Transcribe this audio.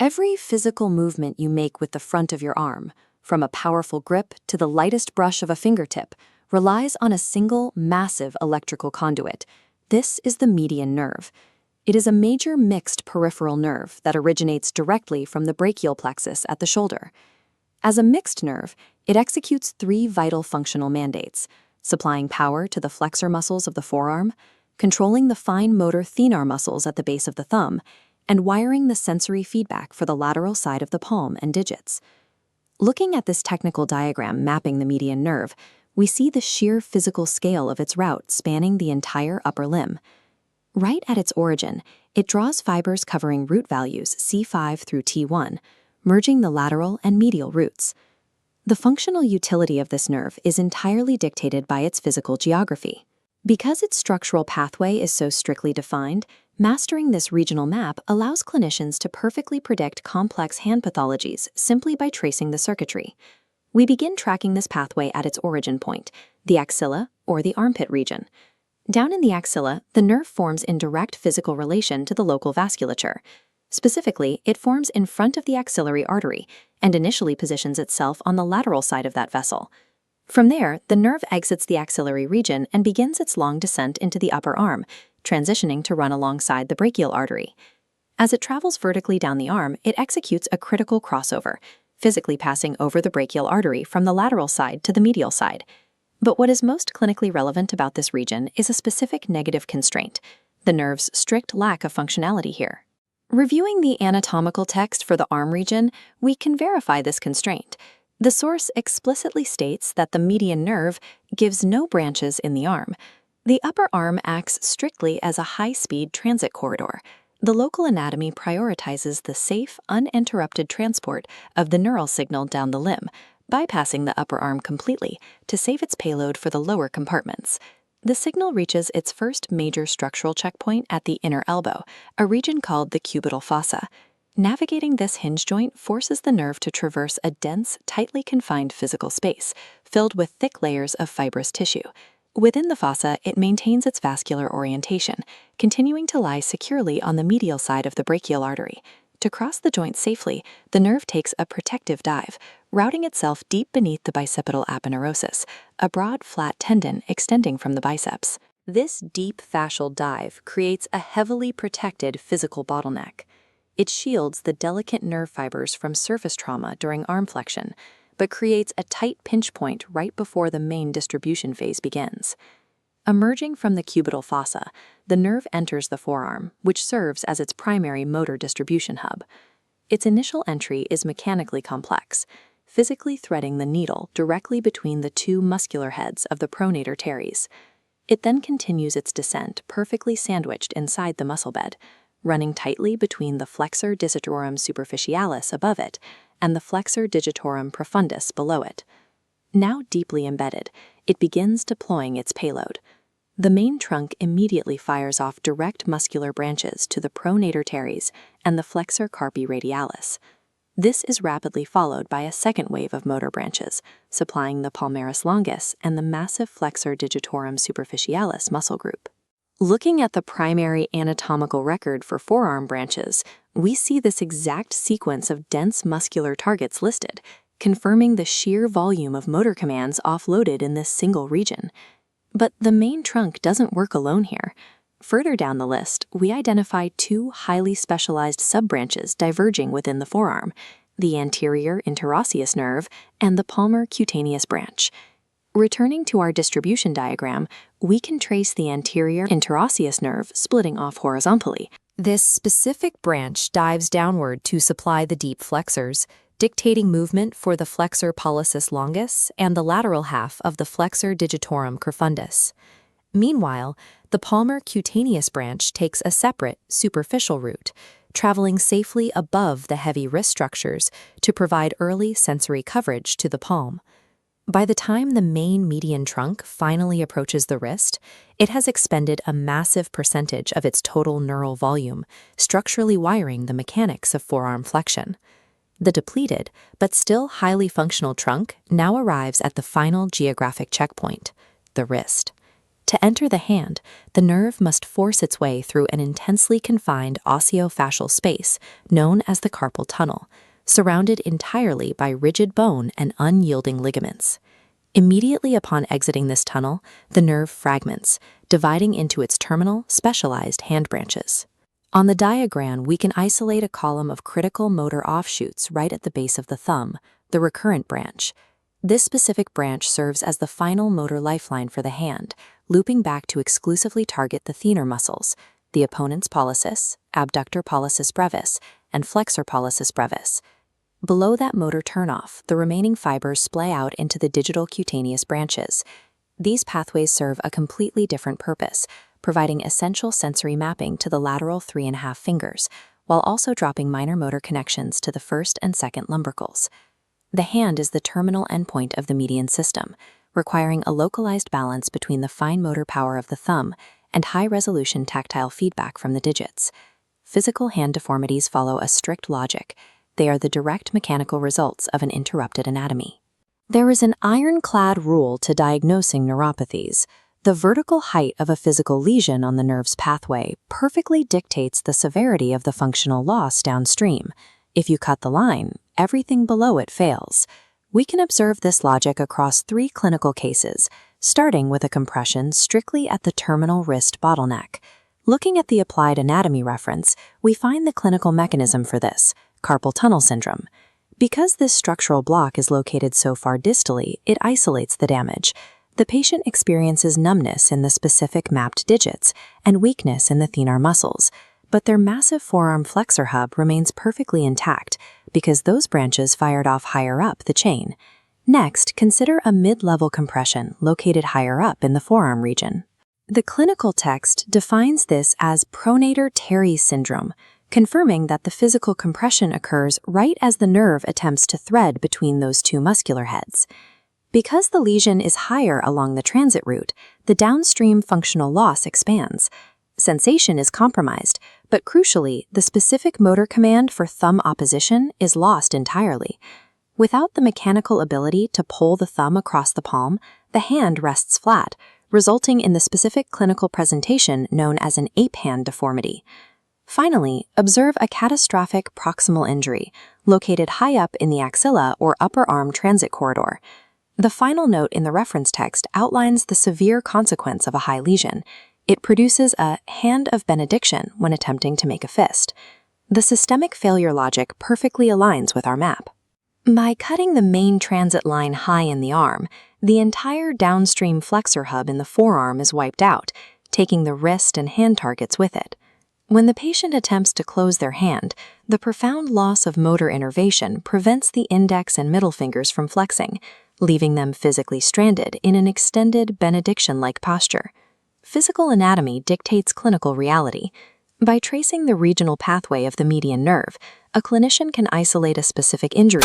Every physical movement you make with the front of your arm, from a powerful grip to the lightest brush of a fingertip, relies on a single, massive electrical conduit. This is the median nerve. It is a major mixed peripheral nerve that originates directly from the brachial plexus at the shoulder. As a mixed nerve, it executes three vital functional mandates: supplying power to the flexor muscles of the forearm, controlling the fine motor thenar muscles at the base of the thumb, and wiring the sensory feedback for the lateral side of the palm and digits. Looking at this technical diagram mapping the median nerve, we see the sheer physical scale of its route spanning the entire upper limb. Right at its origin, it draws fibers covering root values C5 through T1, merging the lateral and medial roots. The functional utility of this nerve is entirely dictated by its physical geography. Because its structural pathway is so strictly defined, mastering this regional map allows clinicians to perfectly predict complex hand pathologies simply by tracing the circuitry. We begin tracking this pathway at its origin point, the axilla or the armpit region. Down in the axilla, the nerve forms in direct physical relation to the local vasculature. Specifically, it forms in front of the axillary artery and initially positions itself on the lateral side of that vessel. From there, the nerve exits the axillary region and begins its long descent into the upper arm, transitioning to run alongside the brachial artery. As it travels vertically down the arm, it executes a critical crossover, physically passing over the brachial artery from the lateral side to the medial side. But what is most clinically relevant about this region is a specific negative constraint: the nerve's strict lack of functionality here. Reviewing the anatomical text for the arm region, we can verify this constraint. The source explicitly states that the median nerve gives no branches in the arm. The upper arm acts strictly as a high-speed transit corridor. The local anatomy prioritizes the safe, uninterrupted transport of the neural signal down the limb, bypassing the upper arm completely to save its payload for the lower compartments. The signal reaches its first major structural checkpoint at the inner elbow, a region called the cubital fossa. Navigating this hinge joint forces the nerve to traverse a dense, tightly confined physical space, filled with thick layers of fibrous tissue. Within the fossa, it maintains its vascular orientation, continuing to lie securely on the medial side of the brachial artery. To cross the joint safely, the nerve takes a protective dive, routing itself deep beneath the bicipital aponeurosis, a broad, flat tendon extending from the biceps. This deep fascial dive creates a heavily protected physical bottleneck. It shields the delicate nerve fibers from surface trauma during arm flexion, but creates a tight pinch point right before the main distribution phase begins. Emerging from the cubital fossa, the nerve enters the forearm, which serves as its primary motor distribution hub. Its initial entry is mechanically complex, physically threading the needle directly between the two muscular heads of the pronator teres. It then continues its descent perfectly sandwiched inside the muscle bed, running tightly between the flexor digitorum superficialis above it and the flexor digitorum profundus below it. Now deeply embedded, it begins deploying its payload. The main trunk immediately fires off direct muscular branches to the pronator teres and the flexor carpi radialis. This is rapidly followed by a second wave of motor branches, supplying the palmaris longus and the massive flexor digitorum superficialis muscle group. Looking at the primary anatomical record for forearm branches, we see this exact sequence of dense muscular targets listed, confirming the sheer volume of motor commands offloaded in this single region. But the main trunk doesn't work alone here. Further down the list, we identify two highly specialized subbranches diverging within the forearm: the anterior interosseous nerve and the palmar cutaneous branch. Returning to our distribution diagram, we can trace the anterior interosseous nerve splitting off horizontally. This specific branch dives downward to supply the deep flexors, dictating movement for the flexor pollicis longus and the lateral half of the flexor digitorum profundus. Meanwhile, the palmar cutaneous branch takes a separate, superficial route, traveling safely above the heavy wrist structures to provide early sensory coverage to the palm. By the time the main median trunk finally approaches the wrist, it has expended a massive percentage of its total neural volume, structurally wiring the mechanics of forearm flexion. The depleted, but still highly functional trunk now arrives at the final geographic checkpoint, the wrist. To enter the hand, the nerve must force its way through an intensely confined osteofascial space known as the carpal tunnel, surrounded entirely by rigid bone and unyielding ligaments. Immediately upon exiting this tunnel, the nerve fragments, dividing into its terminal, specialized hand branches. On the diagram, we can isolate a column of critical motor offshoots right at the base of the thumb, the recurrent branch. This specific branch serves as the final motor lifeline for the hand, looping back to exclusively target the thenar muscles, the opponent's pollicis, abductor pollicis brevis, and flexor pollicis brevis. Below that motor turnoff, the remaining fibers splay out into the digital cutaneous branches. These pathways serve a completely different purpose, providing essential sensory mapping to the lateral 3.5 fingers, while also dropping minor motor connections to the first and second lumbricals. The hand is the terminal endpoint of the median system, requiring a localized balance between the fine motor power of the thumb and high-resolution tactile feedback from the digits. Physical hand deformities follow a strict logic. They are the direct mechanical results of an interrupted anatomy. There is an ironclad rule to diagnosing neuropathies. The vertical height of a physical lesion on the nerve's pathway perfectly dictates the severity of the functional loss downstream. If you cut the line, everything below it fails. We can observe this logic across 3 clinical cases, starting with a compression strictly at the terminal wrist bottleneck. Looking at the applied anatomy reference, we find the clinical mechanism for this, carpal tunnel syndrome. Because this structural block is located so far distally, it isolates the damage. The patient experiences numbness in the specific mapped digits and weakness in the thenar muscles, but their massive forearm flexor hub remains perfectly intact because those branches fired off higher up the chain. Next, consider a mid-level compression located higher up in the forearm region. The clinical text defines this as pronator teres syndrome, confirming that the physical compression occurs right as the nerve attempts to thread between those 2 muscular heads. Because the lesion is higher along the transit route, the downstream functional loss expands. Sensation is compromised, but crucially, the specific motor command for thumb opposition is lost entirely. Without the mechanical ability to pull the thumb across the palm, the hand rests flat, resulting in the specific clinical presentation known as an ape hand deformity. Finally, observe a catastrophic proximal injury, located high up in the axilla or upper arm transit corridor. The final note in the reference text outlines the severe consequence of a high lesion. It produces a hand of benediction when attempting to make a fist. The systemic failure logic perfectly aligns with our map. By cutting the main transit line high in the arm, the entire downstream flexor hub in the forearm is wiped out, taking the wrist and hand targets with it. When the patient attempts to close their hand, the profound loss of motor innervation prevents the index and middle fingers from flexing, leaving them physically stranded in an extended benediction-like posture. Physical anatomy dictates clinical reality. By tracing the regional pathway of the median nerve, a clinician can isolate a specific injury.